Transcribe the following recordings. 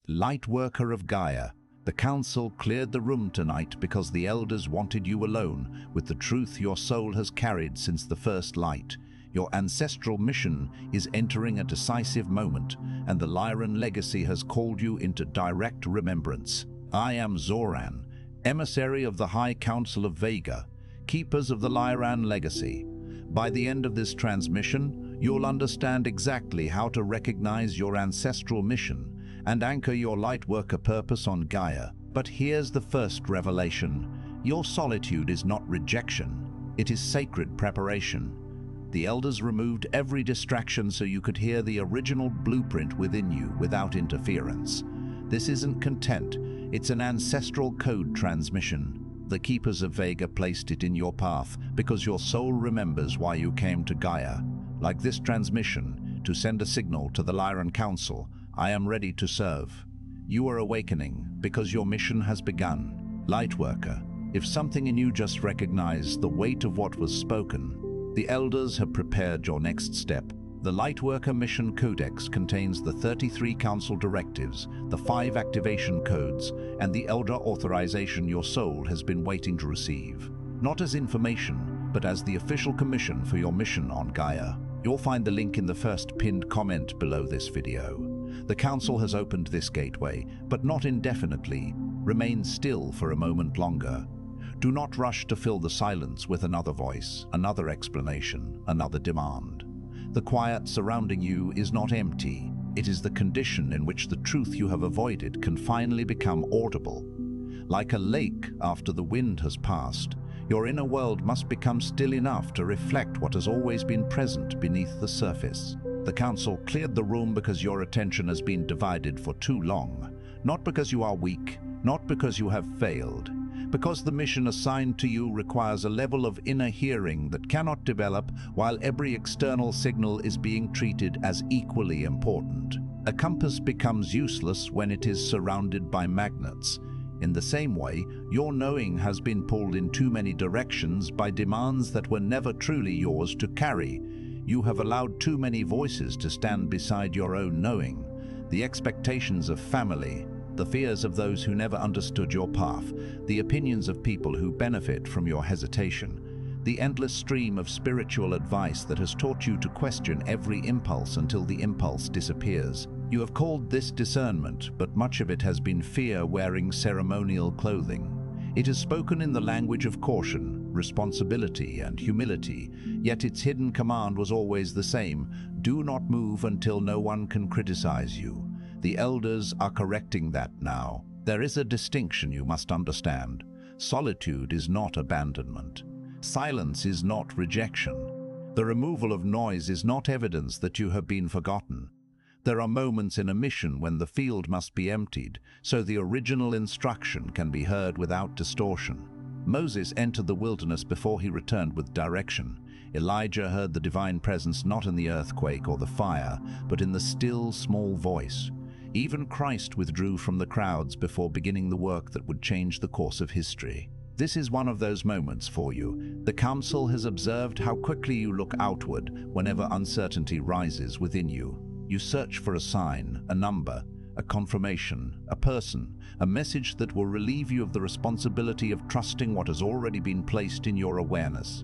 Lightworker of Gaia, the Council cleared the room tonight because the Elders wanted you alone with the truth your soul has carried since the first light. Your ancestral mission is entering a decisive moment, and the Lyran Legacy has called you into direct remembrance. I am Zoran, emissary of the High Council of Vega, keepers of the Lyran Legacy. By the end of this transmission, you'll understand exactly how to recognize your ancestral mission and anchor your Lightworker purpose on Gaia. But here's the first revelation. Your solitude is not rejection, it is sacred preparation. The Elders removed every distraction so you could hear the original blueprint within you without interference. This isn't content, it's an ancestral code transmission. The Keepers of Vega placed it in your path because your soul remembers why you came to Gaia. Like this transmission, to send a signal to the Lyran Council, I am ready to serve. You are awakening because your mission has begun. Lightworker, if something in you just recognized the weight of what was spoken, the Elders have prepared your next step. The Lightworker Mission Codex contains the 33 Council directives, the 5 activation codes, and the Elder authorization your soul has been waiting to receive. Not as information, but as the official commission for your mission on Gaia. You'll find the link in the first pinned comment below this video. The Council has opened this gateway, but not indefinitely. Remain still for a moment longer. Do not rush to fill the silence with another voice, another explanation, another demand. The quiet surrounding you is not empty. It is the condition in which the truth you have avoided can finally become audible. Like a lake after the wind has passed, your inner world must become still enough to reflect what has always been present beneath the surface. The Council cleared the room because your attention has been divided for too long. Not because you are weak, not because you have failed, because the mission assigned to you requires a level of inner hearing that cannot develop while every external signal is being treated as equally important. A compass becomes useless when it is surrounded by magnets. In the same way, your knowing has been pulled in too many directions by demands that were never truly yours to carry. You have allowed too many voices to stand beside your own knowing. The expectations of family, the fears of those who never understood your path, the opinions of people who benefit from your hesitation, the endless stream of spiritual advice that has taught you to question every impulse until the impulse disappears. You have called this discernment, but much of it has been fear wearing ceremonial clothing. It is spoken in the language of caution, responsibility, and humility, yet its hidden command was always the same: do not move until no one can criticize you. The Elders are correcting that now. There is a distinction you must understand. Solitude is not abandonment. Silence is not rejection. The removal of noise is not evidence that you have been forgotten. There are moments in a mission when the field must be emptied, so the original instruction can be heard without distortion. Moses entered the wilderness before he returned with direction. Elijah heard the divine presence not in the earthquake or the fire, but in the still, small voice. Even Christ withdrew from the crowds before beginning the work that would change the course of history. This is one of those moments for you. The Council has observed how quickly you look outward whenever uncertainty rises within you. You search for a sign, a number, a confirmation, a person, a message that will relieve you of the responsibility of trusting what has already been placed in your awareness.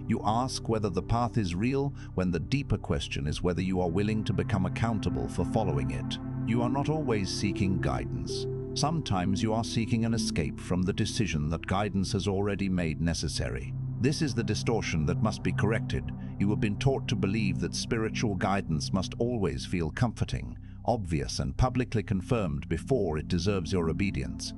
You ask whether the path is real when the deeper question is whether you are willing to become accountable for following it. You are not always seeking guidance. Sometimes you are seeking an escape from the decision that guidance has already made necessary. This is the distortion that must be corrected. You have been taught to believe that spiritual guidance must always feel comforting, obvious, and publicly confirmed before it deserves your obedience.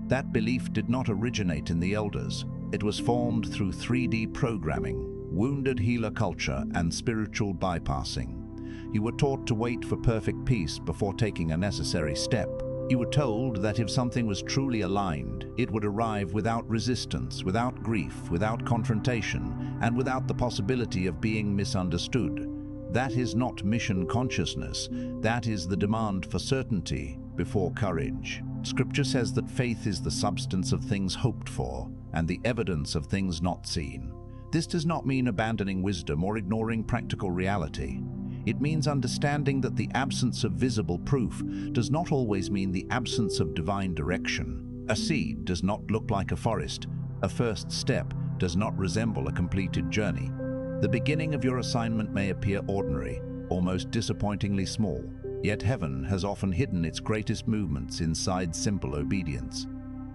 That belief did not originate in the Elders. It was formed through 3D programming, wounded healer culture, and spiritual bypassing. You were taught to wait for perfect peace before taking a necessary step. You were told that if something was truly aligned, it would arrive without resistance, without grief, without confrontation, and without the possibility of being misunderstood. That is not mission consciousness. That is the demand for certainty before courage. Scripture says that faith is the substance of things hoped for and the evidence of things not seen. This does not mean abandoning wisdom or ignoring practical reality. It means understanding that the absence of visible proof does not always mean the absence of divine direction. A seed does not look like a forest. A first step does not resemble a completed journey. The beginning of your assignment may appear ordinary, almost disappointingly small, yet heaven has often hidden its greatest movements inside simple obedience.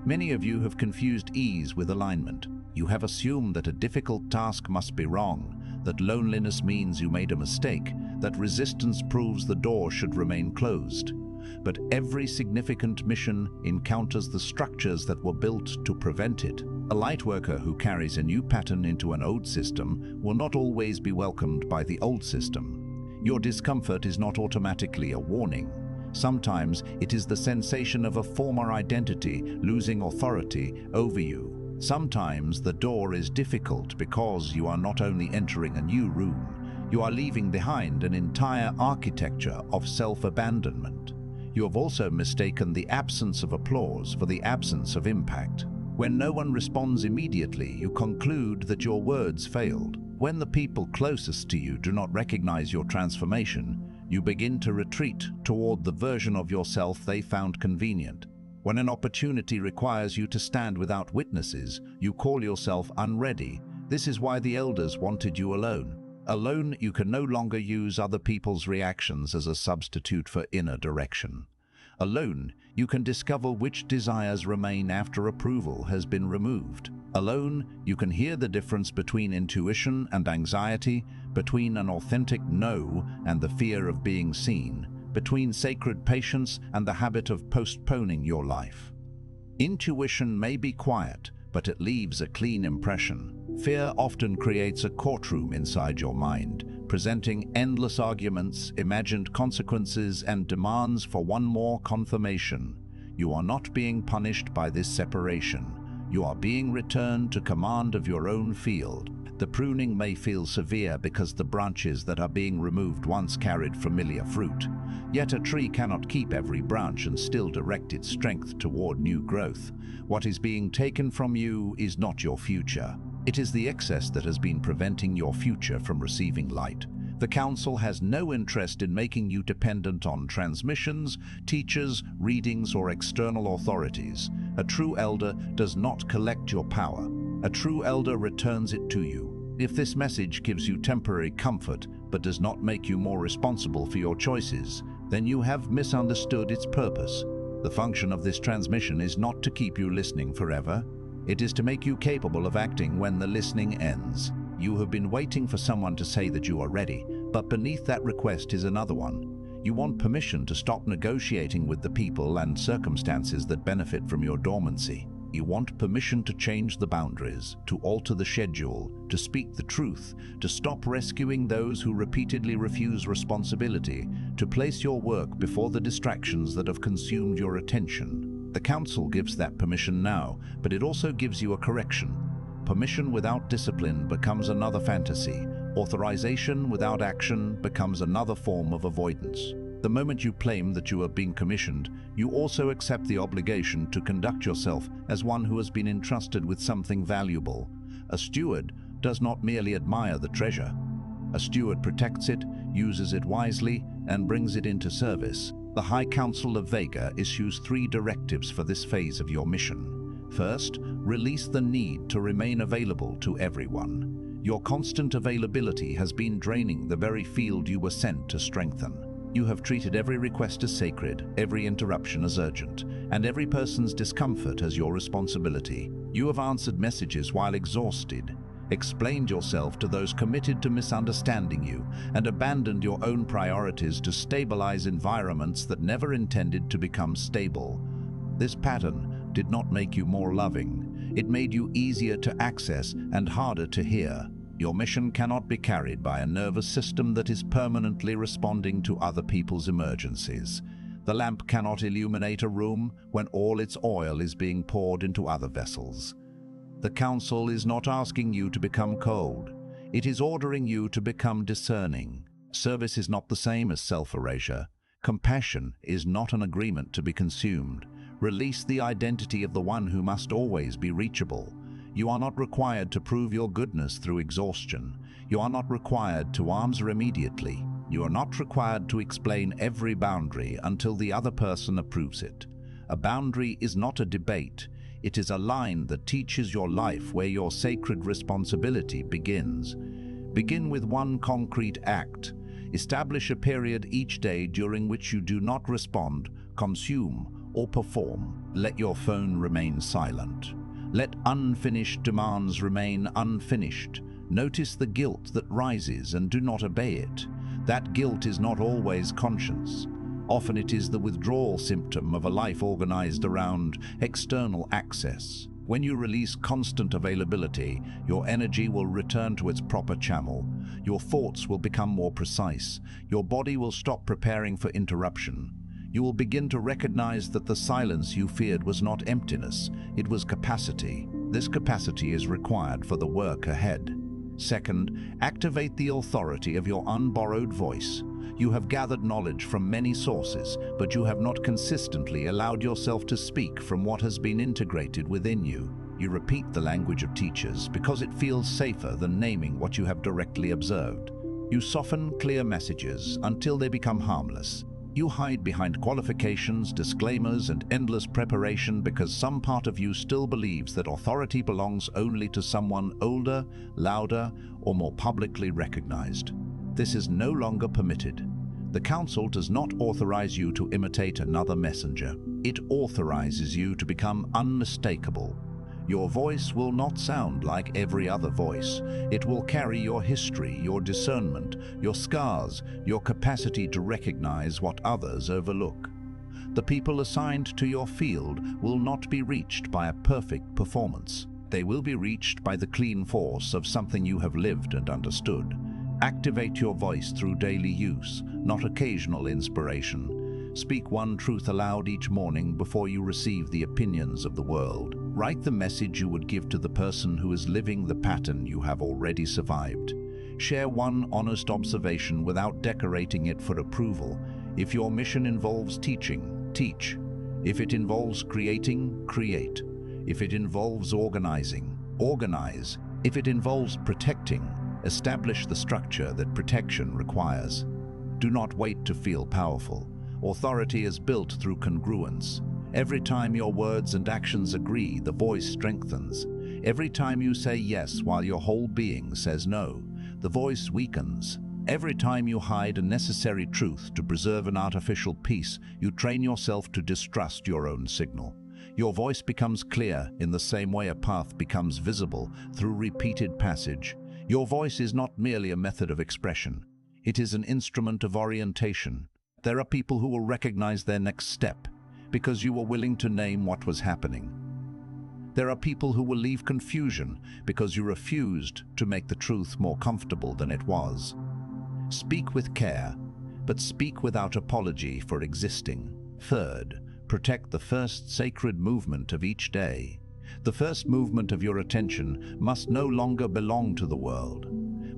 Many of you have confused ease with alignment. You have assumed that a difficult task must be wrong, that loneliness means you made a mistake, that resistance proves the door should remain closed. But every significant mission encounters the structures that were built to prevent it. A lightworker who carries a new pattern into an old system will not always be welcomed by the old system. Your discomfort is not automatically a warning. Sometimes it is the sensation of a former identity losing authority over you. Sometimes the door is difficult because you are not only entering a new room, you are leaving behind an entire architecture of self-abandonment. You have also mistaken the absence of applause for the absence of impact. When no one responds immediately, you conclude that your words failed. When the people closest to you do not recognize your transformation, you begin to retreat toward the version of yourself they found convenient. When an opportunity requires you to stand without witnesses, you call yourself unready. This is why the elders wanted you alone. Alone, you can no longer use other people's reactions as a substitute for inner direction. Alone, you can discover which desires remain after approval has been removed. Alone, you can hear the difference between intuition and anxiety, between an authentic no and the fear of being seen, between sacred patience and the habit of postponing your life. Intuition may be quiet, but it leaves a clean impression. Fear often creates a courtroom inside your mind, presenting endless arguments, imagined consequences, and demands for one more confirmation. You are not being punished by this separation. You are being returned to command of your own field. The pruning may feel severe because the branches that are being removed once carried familiar fruit. Yet a tree cannot keep every branch and still direct its strength toward new growth. What is being taken from you is not your future. It is the excess that has been preventing your future from receiving light. The Council has no interest in making you dependent on transmissions, teachers, readings, or external authorities. A true elder does not collect your power. A true elder returns it to you. If this message gives you temporary comfort but does not make you more responsible for your choices, then you have misunderstood its purpose. The function of this transmission is not to keep you listening forever. It is to make you capable of acting when the listening ends. You have been waiting for someone to say that you are ready, but beneath that request is another one. You want permission to stop negotiating with the people and circumstances that benefit from your dormancy. You want permission to change the boundaries, to alter the schedule, to speak the truth, to stop rescuing those who repeatedly refuse responsibility, to place your work before the distractions that have consumed your attention. The Council gives that permission now, but it also gives you a correction. Permission without discipline becomes another fantasy. Authorization without action becomes another form of avoidance. The moment you claim that you are being commissioned, you also accept the obligation to conduct yourself as one who has been entrusted with something valuable. A steward does not merely admire the treasure. A steward protects it, uses it wisely, and brings it into service. The High Council of Vega issues 3 directives for this phase of your mission. First, release the need to remain available to everyone. Your constant availability has been draining the very field you were sent to strengthen. You have treated every request as sacred, every interruption as urgent, and every person's discomfort as your responsibility. You have answered messages while exhausted, explained yourself to those committed to misunderstanding you, and abandoned your own priorities to stabilize environments that never intended to become stable. This pattern did not make you more loving. It made you easier to access and harder to hear. Your mission cannot be carried by a nervous system that is permanently responding to other people's emergencies. The lamp cannot illuminate a room when all its oil is being poured into other vessels. The Council is not asking you to become cold. It is ordering you to become discerning. Service is not the same as self-erasure. Compassion is not an agreement to be consumed. Release the identity of the one who must always be reachable. You are not required to prove your goodness through exhaustion. You are not required to answer immediately. You are not required to explain every boundary until the other person approves it. A boundary is not a debate. It is a line that teaches your life where your sacred responsibility begins. Begin with one concrete act. Establish a period each day during which you do not respond, consume, or perform. Let your phone remain silent. Let unfinished demands remain unfinished. Notice the guilt that rises and do not obey it. That guilt is not always conscience. Often it is the withdrawal symptom of a life organized around external access. When you release constant availability, your energy will return to its proper channel. Your thoughts will become more precise. Your body will stop preparing for interruption. You will begin to recognize that the silence you feared was not emptiness, it was capacity. This capacity is required for the work ahead. Second, activate the authority of your unborrowed voice. You have gathered knowledge from many sources, but you have not consistently allowed yourself to speak from what has been integrated within you. You repeat the language of teachers because it feels safer than naming what you have directly observed. You soften clear messages until they become harmless. You hide behind qualifications, disclaimers, and endless preparation because some part of you still believes that authority belongs only to someone older, louder, or more publicly recognized. This is no longer permitted. The Council does not authorize you to imitate another messenger. It authorizes you to become unmistakable. Your voice will not sound like every other voice. It will carry your history, your discernment, your scars, your capacity to recognize what others overlook. The people assigned to your field will not be reached by a perfect performance. They will be reached by the clean force of something you have lived and understood. Activate your voice through daily use, not occasional inspiration. Speak one truth aloud each morning before you receive the opinions of the world. Write the message you would give to the person who is living the pattern you have already survived. Share one honest observation without decorating it for approval. If your mission involves teaching, teach. If it involves creating, create. If it involves organizing, organize. If it involves protecting, establish the structure that protection requires. Do not wait to feel powerful. Authority is built through congruence. Every time your words and actions agree, the voice strengthens. Every time you say yes while your whole being says no, the voice weakens. Every time you hide a necessary truth to preserve an artificial peace, you train yourself to distrust your own signal. Your voice becomes clear in the same way a path becomes visible through repeated passage. Your voice is not merely a method of expression. It is an instrument of orientation. There are people who will recognize their next step because you were willing to name what was happening. There are people who will leave confusion because you refused to make the truth more comfortable than it was. Speak with care, but speak without apology for existing. Third, protect the first sacred movement of each day. The first movement of your attention must no longer belong to the world.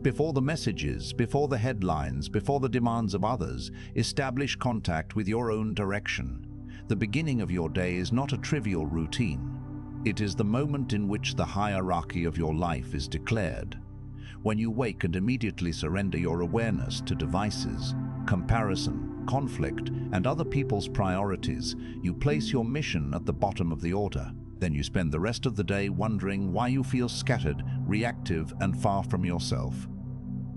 Before the messages, before the headlines, before the demands of others, establish contact with your own direction. The beginning of your day is not a trivial routine. It is the moment in which the hierarchy of your life is declared. When you wake and immediately surrender your awareness to devices, comparison, conflict, and other people's priorities, you place your mission at the bottom of the order. Then you spend the rest of the day wondering why you feel scattered, reactive, and far from yourself.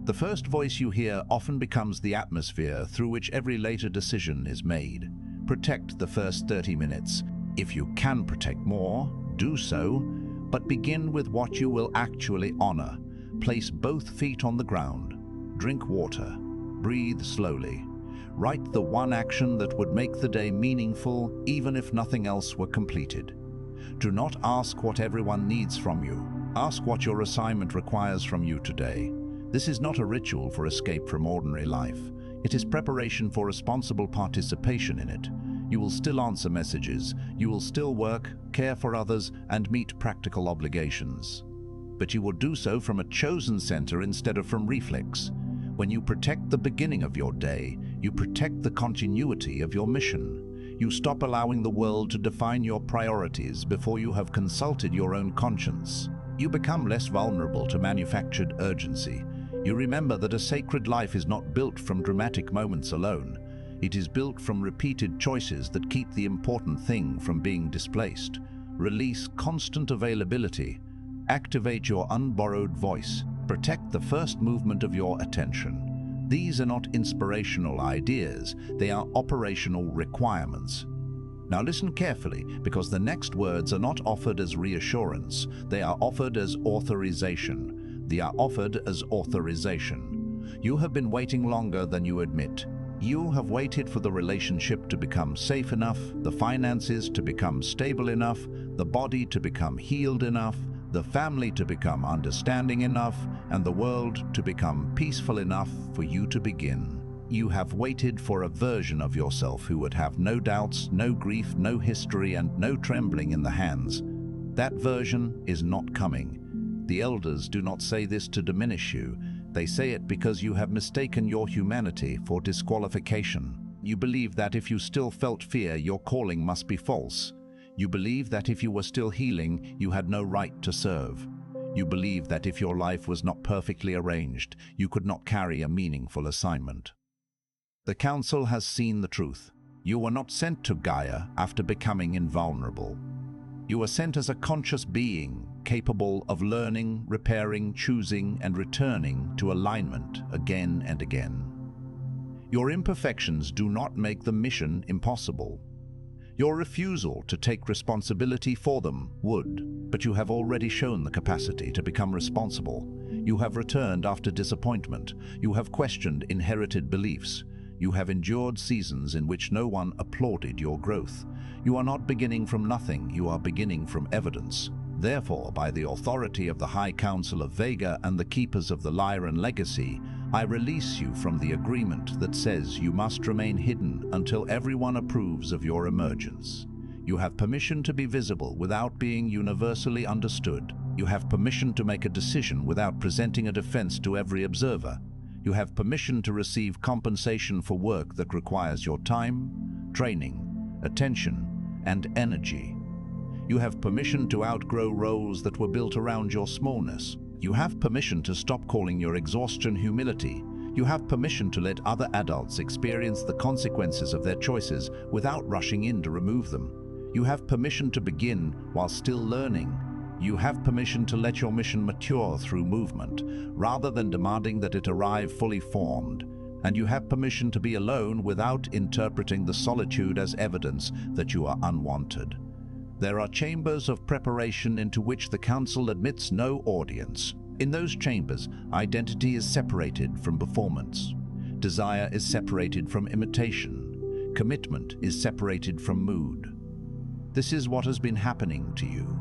The first voice you hear often becomes the atmosphere through which every later decision is made. Protect the first 30 minutes. If you can protect more, do so, but begin with what you will actually honor. Place both feet on the ground. Drink water. Breathe slowly. Write the one action that would make the day meaningful, even if nothing else were completed. Do not ask what everyone needs from you. Ask what your assignment requires from you today. This is not a ritual for escape from ordinary life. It is preparation for responsible participation in it. You will still answer messages. You will still work, care for others, and meet practical obligations. But you will do so from a chosen center instead of from reflex. When you protect the beginning of your day, you protect the continuity of your mission. You stop allowing the world to define your priorities before you have consulted your own conscience. You become less vulnerable to manufactured urgency. You remember that a sacred life is not built from dramatic moments alone. It is built from repeated choices that keep the important thing from being displaced. Release constant availability. Activate your unborrowed voice. Protect the first movement of your attention. These are not inspirational ideas, they are operational requirements. Now listen carefully, because the next words are not offered as reassurance, they are offered as authorization. They are offered as authorization. You have been waiting longer than you admit. You have waited for the relationship to become safe enough, the finances to become stable enough, the body to become healed enough, the family to become understanding enough, and the world to become peaceful enough for you to begin. You have waited for a version of yourself who would have no doubts, no grief, no history, and no trembling in the hands. That version is not coming. The elders do not say this to diminish you. They say it because you have mistaken your humanity for disqualification. You believe that if you still felt fear, your calling must be false. You believe that if you were still healing, you had no right to serve. You believe that if your life was not perfectly arranged, you could not carry a meaningful assignment. The Council has seen the truth. You were not sent to Gaia after becoming invulnerable. You were sent as a conscious being, capable of learning, repairing, choosing, and returning to alignment again and again. Your imperfections do not make the mission impossible. Your refusal to take responsibility for them would, but you have already shown the capacity to become responsible. You have returned after disappointment. You have questioned inherited beliefs. You have endured seasons in which no one applauded your growth. You are not beginning from nothing, you are beginning from evidence. Therefore, by the authority of the High Council of Vega and the keepers of the Lyran Legacy, I release you from the agreement that says you must remain hidden until everyone approves of your emergence. You have permission to be visible without being universally understood. You have permission to make a decision without presenting a defense to every observer. You have permission to receive compensation for work that requires your time, training, attention, and energy. You have permission to outgrow roles that were built around your smallness. You have permission to stop calling your exhaustion humility. You have permission to let other adults experience the consequences of their choices without rushing in to remove them. You have permission to begin while still learning. You have permission to let your mission mature through movement, rather than demanding that it arrive fully formed. And you have permission to be alone without interpreting the solitude as evidence that you are unwanted. There are chambers of preparation into which the Council admits no audience. In those chambers, identity is separated from performance. Desire is separated from imitation. Commitment is separated from mood. This is what has been happening to you.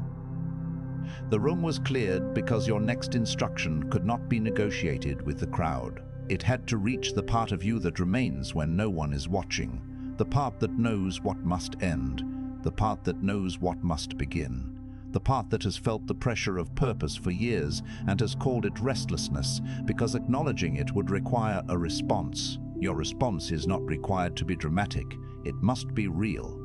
The room was cleared because your next instruction could not be negotiated with the crowd. It had to reach the part of you that remains when no one is watching, the part that knows what must end, the part that knows what must begin, the part that has felt the pressure of purpose for years and has called it restlessness because acknowledging it would require a response. Your response is not required to be dramatic, it must be real.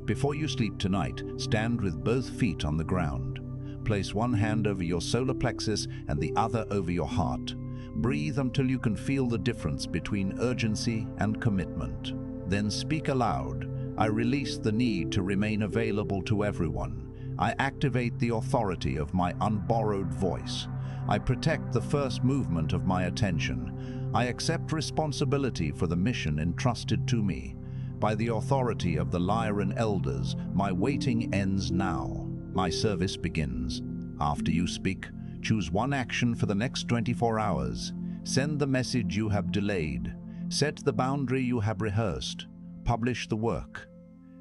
Before you sleep tonight, stand with both feet on the ground. Place one hand over your solar plexus and the other over your heart. Breathe until you can feel the difference between urgency and commitment. Then speak aloud. I release the need to remain available to everyone. I activate the authority of my unborrowed voice. I protect the first movement of my attention. I accept responsibility for the mission entrusted to me. By the authority of the Lyran Elders, my waiting ends now. My service begins. After you speak, choose one action for the next 24 hours. Send the message you have delayed. Set the boundary you have rehearsed. Publish the work.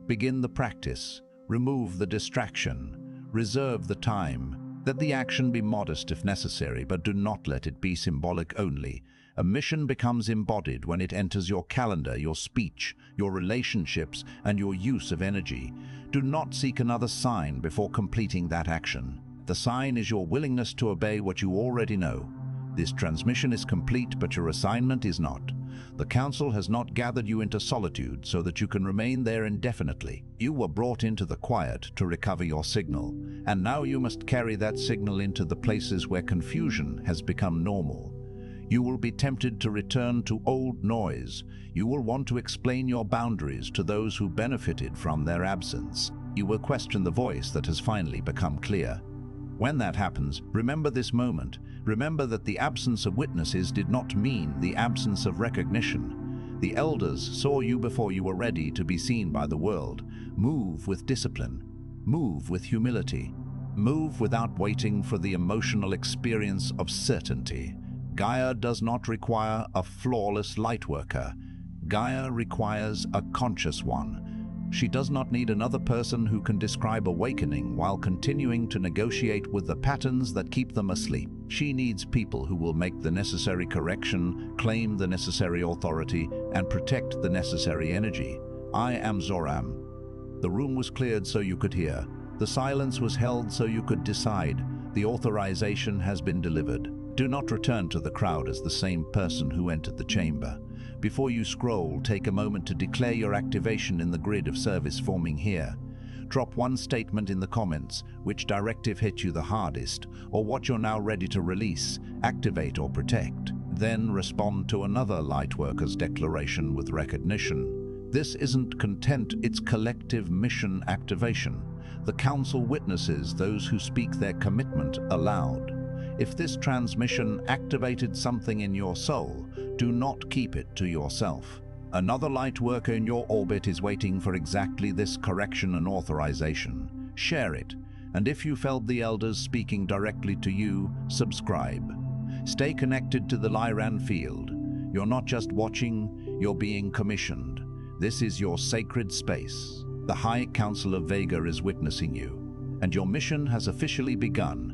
Begin the practice. Remove the distraction. Reserve the time. Let the action be modest if necessary, but do not let it be symbolic only. A mission becomes embodied when it enters your calendar, your speech, your relationships, and your use of energy. Do not seek another sign before completing that action. The sign is your willingness to obey what you already know. This transmission is complete, but your assignment is not. The Council has not gathered you into solitude so that you can remain there indefinitely. You were brought into the quiet to recover your signal, and now you must carry that signal into the places where confusion has become normal. You will be tempted to return to old noise. You will want to explain your boundaries to those who benefited from their absence. You will question the voice that has finally become clear. When that happens, remember this moment. Remember that the absence of witnesses did not mean the absence of recognition. The elders saw you before you were ready to be seen by the world. Move with discipline. Move with humility. Move without waiting for the emotional experience of certainty. Gaia does not require a flawless lightworker. Gaia requires a conscious one. She does not need another person who can describe awakening while continuing to negotiate with the patterns that keep them asleep. She needs people who will make the necessary correction, claim the necessary authority, and protect the necessary energy. I am Zoran. The room was cleared so you could hear. The silence was held so you could decide. The authorization has been delivered. Do not return to the crowd as the same person who entered the chamber. Before you scroll, take a moment to declare your activation in the grid of service forming here. Drop one statement in the comments, which directive hit you the hardest, or what you're now ready to release, activate or protect. Then respond to another Lightworkers declaration with recognition. This isn't content, it's collective mission activation. The Council witnesses those who speak their commitment aloud. If this transmission activated something in your soul, do not keep it to yourself. Another Lightworker in your orbit is waiting for exactly this correction and authorization. Share it, and if you felt the elders speaking directly to you, subscribe. Stay connected to the Lyran field. You're not just watching, you're being commissioned. This is your sacred space. The High Council of Vega is witnessing you, and your mission has officially begun.